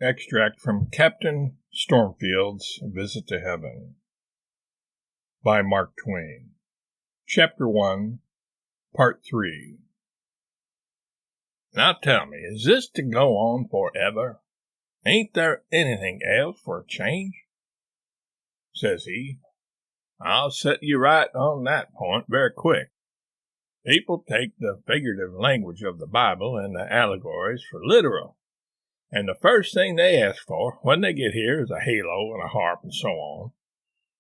Extract from Captain Stormfield's Visit to Heaven by Mark Twain. Chapter 1, Part 3. Now tell me, is this to go on forever? Ain't there anything else for a change? Says he. I'll set you right on that point very quick. People take the figurative language of the Bible and the allegories for literal. And the first thing they ask for when they get here is a halo and a harp and so on.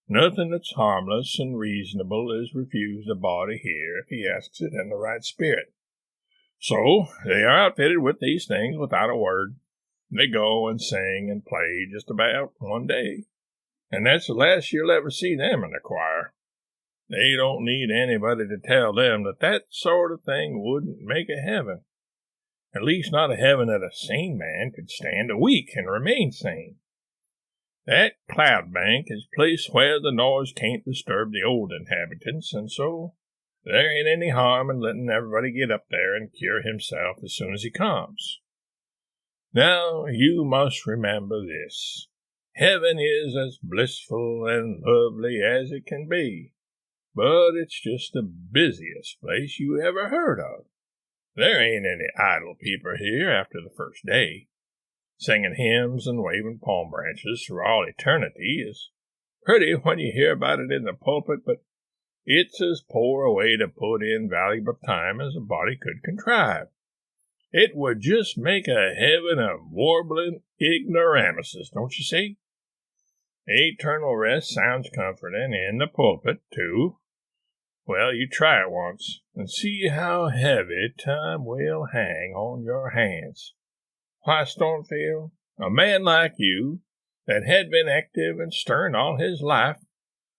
Nothing that's harmless and reasonable is refused a body here if he asks it in the right spirit. So they are outfitted with these things without a word. They go and sing and play just about one day, and that's the last you'll ever see them in the choir. They don't need anybody to tell them that that sort of thing wouldn't make a heaven. At least not a heaven that a sane man could stand a week and remain sane. That cloud bank is placed where the noise can't disturb the old inhabitants, and so there ain't any harm in letting everybody get up there and cure himself as soon as he comes. Now, you must remember this. Heaven is as blissful and lovely as it can be, but it's just the busiest place you ever heard of. There ain't any idle people here after the first day. Singing hymns and waving palm branches through all eternity is pretty when you hear about it in the pulpit, but it's as poor a way to put in valuable time as a body could contrive. It would just make a heaven of warbling ignoramuses, don't you see? Eternal rest sounds comforting in the pulpit, too. Well, you try it once, and see how heavy time will hang on your hands. Why, Stormfield, a man like you, that had been active and stern all his life,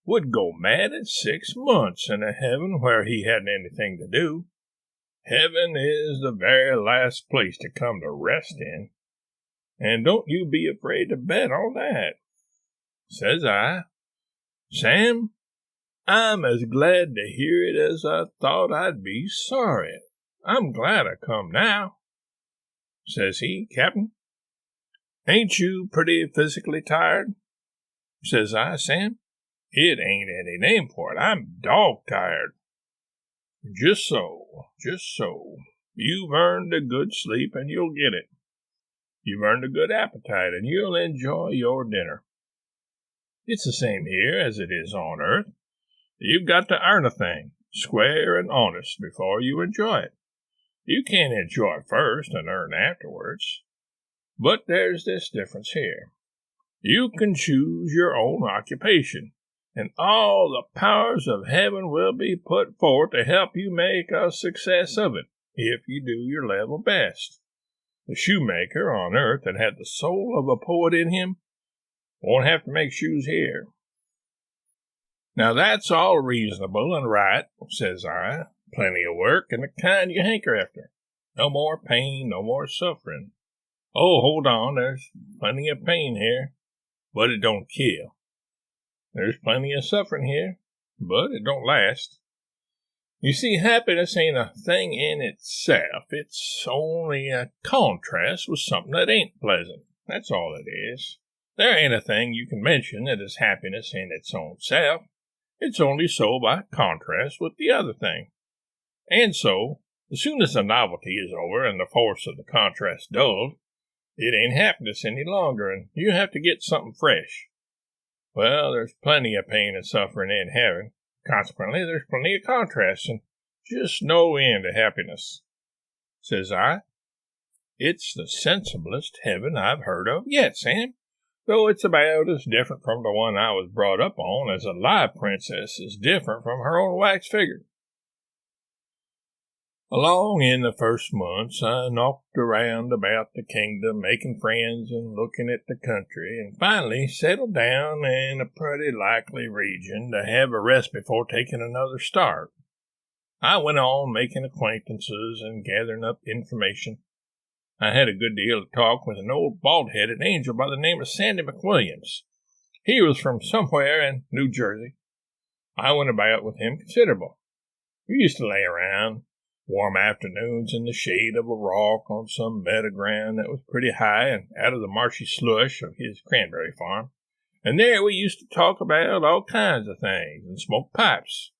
would go mad in 6 months in a heaven where he hadn't anything to do. Heaven is the very last place to come to rest in, and don't you be afraid to bet on that. Says I, Sam, I'm as glad to hear it as I thought I'd be sorry. I'm glad I come now. Says he, Captain, ain't you pretty physically tired? Says I, Sam, it ain't any name for it. I'm dog-tired. Just so. You've earned a good sleep, and you'll get it. You've earned a good appetite, and you'll enjoy your dinner. It's the same here as it is on earth. You've got to earn a thing, square and honest, before you enjoy it. You can't enjoy first and earn afterwards. But there's this difference here. You can choose your own occupation, and all the powers of heaven will be put forth to help you make a success of it, if you do your level best. The shoemaker on earth that had the soul of a poet in him won't have to make shoes here. Now that's all reasonable and right, says I. Plenty of work and the kind you hanker after. No more pain, no more suffering. Oh, hold on, there's plenty of pain here, but it don't kill. There's plenty of suffering here, but it don't last. You see, happiness ain't a thing in itself. It's only a contrast with something that ain't pleasant. That's all it is. There ain't a thing you can mention that is happiness in its own self. It's only so by contrast with the other thing. And so, as soon as the novelty is over and the force of the contrast dulled, it ain't happiness any longer, and you have to get something fresh. Well, there's plenty of pain and suffering in heaven. Consequently, there's plenty of contrast, and just no end of happiness. Says I, it's the sensiblest heaven I've heard of yet, Sam. Though it's about as different from the one I was brought up on as a live princess is different from her own wax figure. Along in the first months, I knocked around about the kingdom, making friends and looking at the country, and finally settled down in a pretty likely region to have a rest before taking another start. I went on making acquaintances and gathering up information. I had a good deal of talk with an old bald-headed angel by the name of Sandy McWilliams. He was from somewhere in New Jersey. I went about with him considerable. We used to lay around, Warm afternoons in the shade of a rock on some meadow ground that was pretty high and out of the marshy slush of his cranberry farm. And there we used to talk about all kinds of things and smoke pipes.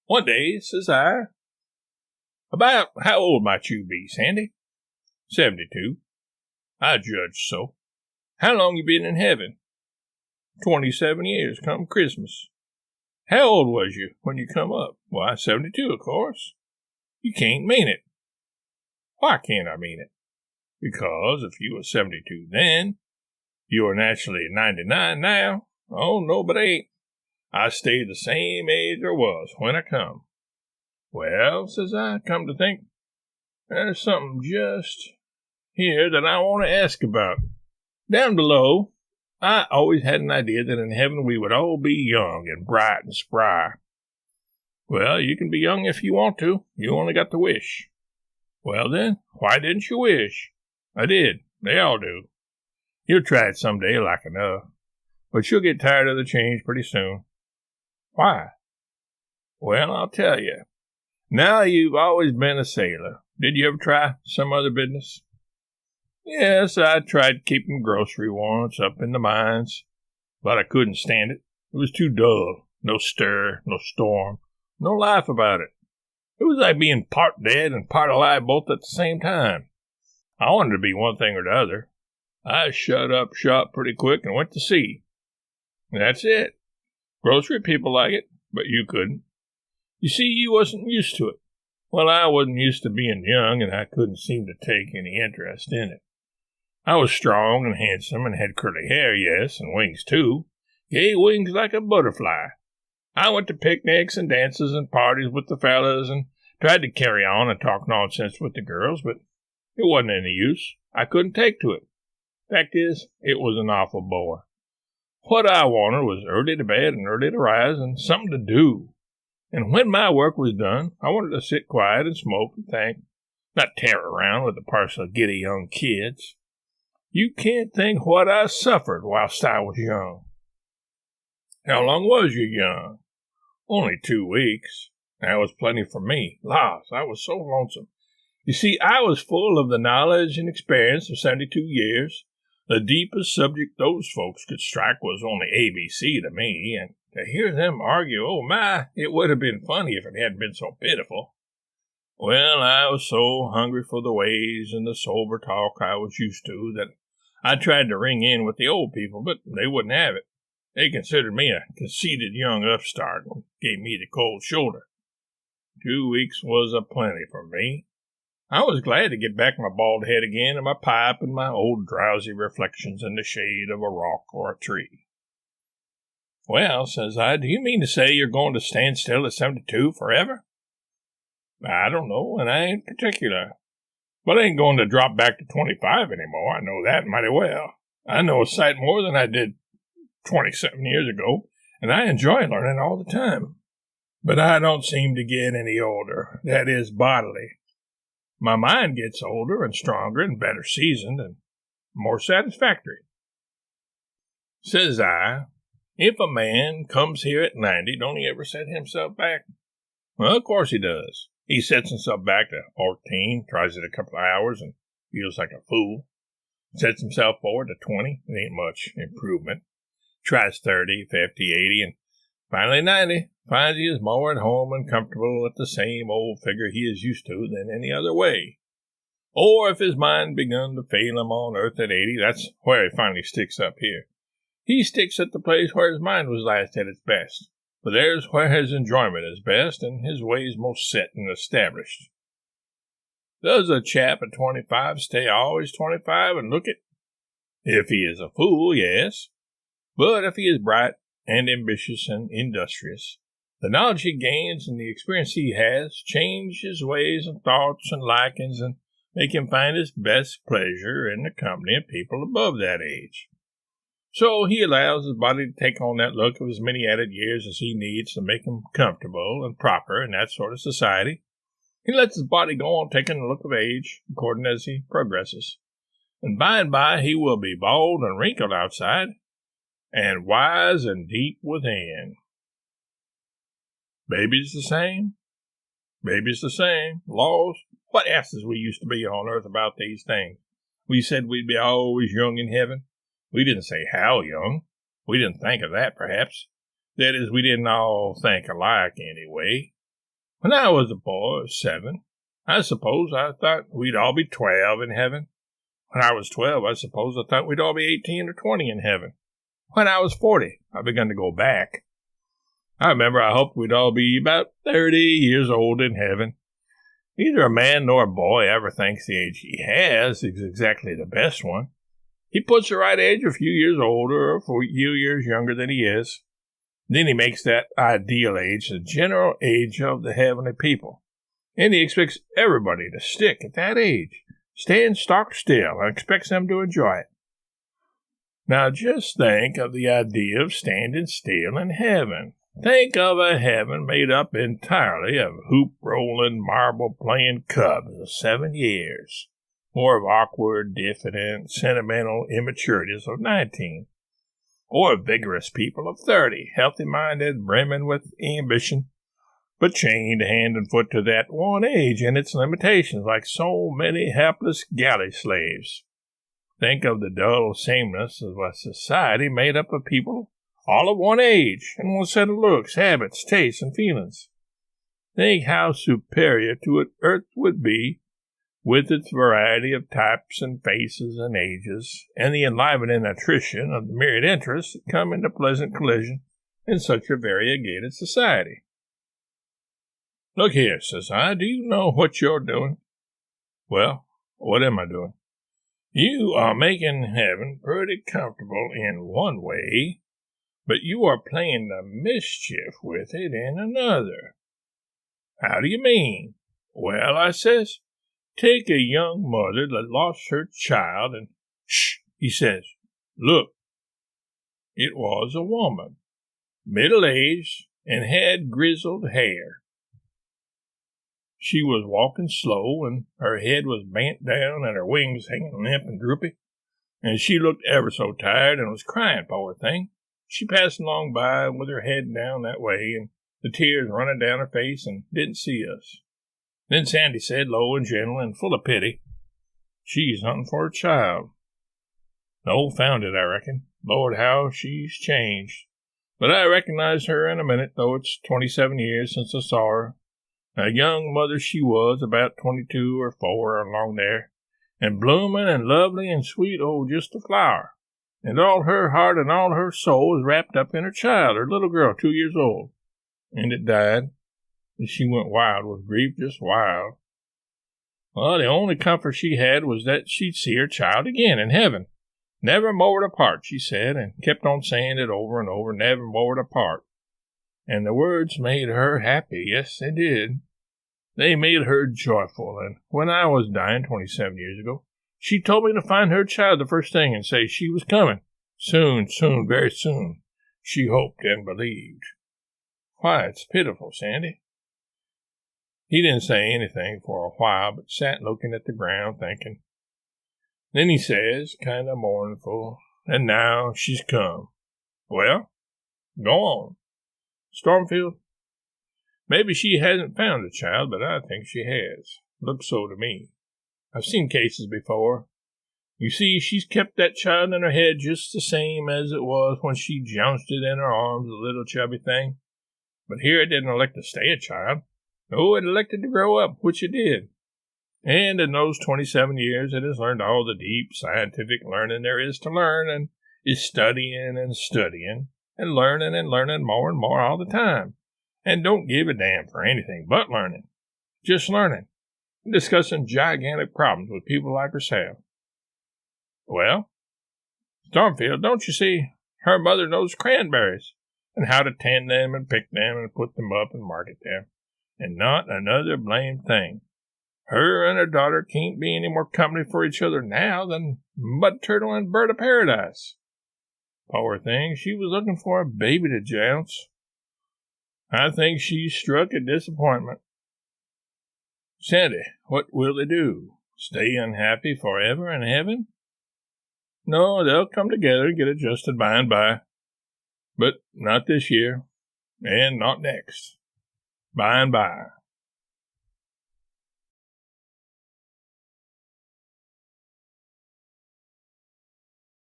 One day, says I, "About how old might you be, Sandy?" 72. I judged so. How long you been in heaven? 27 years, come Christmas. How old was you when you come up? Why, 72, of course. You can't mean it. Why can't I mean it? Because if you were 72 then, you are naturally 99 now. Oh, no, but I ain't. I stay the same age I was when I come. Well, says I, come to think, there's something just here that I want to ask about. Down below, I always had an idea that in heaven we would all be young and bright and spry. Well, you can be young if you want to. You only got to wish. Well then, why didn't you wish? I did. They all do. You'll try it someday like enough. But you'll get tired of the change pretty soon. Why? Well, I'll tell you. Now you've always been a sailor. Did you ever try some other business? Yes, I tried keeping grocery once up in the mines, but I couldn't stand it. It was too dull. No stir, no storm, no life about it. It was like being part dead and part alive both at the same time. I wanted to be one thing or the other. I shut up shop pretty quick and went to sea. That's it. Grocery people like it, but you couldn't. You see, you wasn't used to it. Well, I wasn't used to being young, and I couldn't seem to take any interest in it. I was strong and handsome and had curly hair, yes, and wings too. Gay wings like a butterfly. I went to picnics and dances and parties with the fellas and tried to carry on and talk nonsense with the girls, but it wasn't any use. I couldn't take to it. Fact is, it was an awful bore. What I wanted was early to bed and early to rise and something to do. And when my work was done, I wanted to sit quiet and smoke and think, not tear around with a parcel of giddy young kids. You can't think what I suffered whilst I was young. How long was you young? Only 2 weeks. That was plenty for me. Laws, I was so lonesome. You see, I was full of the knowledge and experience of 72 years. The deepest subject those folks could strike was only ABC to me, and to hear them argue, oh my, it would have been funny if it hadn't been so pitiful. Well, I was so hungry for the ways and the sober talk I was used to that I tried to ring in with the old people, but they wouldn't have it. They considered me a conceited young upstart and gave me the cold shoulder. 2 weeks was a plenty for me. I was glad to get back my bald head again and my pipe and my old drowsy reflections in the shade of a rock or a tree. Well, says I, do you mean to say you're going to stand still at 72 forever? I don't know, and I ain't particular. But I ain't going to drop back to 25 anymore. I know that mighty well. I know a sight more than I did 27 years ago, and I enjoy learning all the time. But I don't seem to get any older, that is, bodily. My mind gets older and stronger and better seasoned and more satisfactory. Says I, if a man comes here at 90, don't he ever set himself back? Well, of course he does. He sets himself back to 14, tries it a couple of hours, and feels like a fool. Sets himself forward to 20, it ain't much improvement. Tries 30, 50, 80, and finally 90. Finds he is more at home and comfortable at the same old figure he is used to than any other way. Or if his mind begun to fail him on earth at 80, that's where he finally sticks up here. He sticks at the place where his mind was last at its best. For there's where his enjoyment is best and his ways most set and established. Does a chap at 25 stay always 25 and look it? If he is a fool, yes. But if he is bright and ambitious and industrious, the knowledge he gains and the experience he has change his ways and thoughts and likings and make him find his best pleasure in the company of people above that age. So he allows his body to take on that look of as many added years as he needs to make him comfortable and proper in that sort of society. He lets his body go on taking the look of age, according as he progresses. And by he will be bald and wrinkled outside, and wise and deep within. Babies the same? Baby's the same. Laws. What asses we used to be on earth about these things. We said we'd be always young in heaven. We didn't say how young. We didn't think of that, perhaps. That is, we didn't all think alike anyway. When I was a boy of 7, I suppose I thought we'd all be 12 in heaven. When I was 12, I suppose I thought we'd all be 18 or 20 in heaven. When I was 40, I begun to go back. I remember I hoped we'd all be about 30 years old in heaven. Neither a man nor a boy ever thinks the age he has is exactly the best one. He puts the right age a few years older or a few years younger than he is. Then he makes that ideal age the general age of the heavenly people. And he expects everybody to stick at that age, stand stock still, and expects them to enjoy it. Now just think of the idea of standing still in heaven. Think of a heaven made up entirely of hoop-rolling, marble-playing cubs of 7 years, or of awkward, diffident, sentimental immaturities of 19, or of vigorous people of 30, healthy-minded, brimming with ambition, but chained hand and foot to that one age and its limitations like so many helpless galley slaves. Think of the dull sameness of a society made up of people all of one age, and one set of looks, habits, tastes, and feelings. Think how superior to it earth would be, with its variety of types and faces and ages, and the enlivening attrition of the myriad interests that come into pleasant collision in such a variegated society. Look here, says I, do you know what you're doing? Well, what am I doing? You are making heaven pretty comfortable in one way, but you are playing the mischief with it in another. How do you mean? Well, I says, take a young mother that lost her child and, shh, he says, look. It was a woman, middle-aged, and had grizzled hair. She was walking slow, and her head was bent down, and her wings hanging limp and droopy, and she looked ever so tired and was crying, poor thing. She passed along by with her head down that way, and the tears running down her face, and didn't see us. Then Sandy said, low and gentle and full of pity, she's hunting for a child. No, found it, I reckon. Lord, how she's changed. But I recognized her in a minute, though it's 27 years since I saw her. A young mother she was, about 22 or 4, along there, and blooming and lovely and sweet, just a flower. And all her heart and all her soul was wrapped up in her child, her little girl, 2 years old. And it died. And she went wild with grief, just wild. Well, the only comfort she had was that she'd see her child again in heaven. Never more apart, she said, and kept on saying it over and over, never more apart. And the words made her happy, yes, they did. They made her joyful, and when I was dying 27 years ago, she told me to find her child the first thing and say she was coming. Soon, very soon, she hoped and believed. Why, it's pitiful, Sandy. He didn't say anything for a while, but sat looking at the ground, thinking. Then he says, kind of mournful, and now she's come. Well, go on. Stormfield? Maybe she hasn't found a child, but I think she has. Looks so to me. I've seen cases before. You see, she's kept that child in her head just the same as it was when she jounced it in her arms, the little chubby thing. But here it didn't elect to stay a child. No, it elected to grow up, which it did. And in those 27 years, it has learned all the deep scientific learning there is to learn, and is studying and learning more and more all the time. And don't give a damn for anything but learning. Just learning. And discussing gigantic problems with people like herself. Well, Stormfield, don't you see, her mother knows cranberries, and how to tend them and pick them and put them up and market them, and not another blamed thing. Her and her daughter can't be any more company for each other now than Mud Turtle and Bird of Paradise. Poor thing, she was looking for a baby to jounce. I think she's struck a disappointment. Sandy, what will they do? Stay unhappy forever in heaven? No, they'll come together and get adjusted by and by. But not this year, and not next. By and by.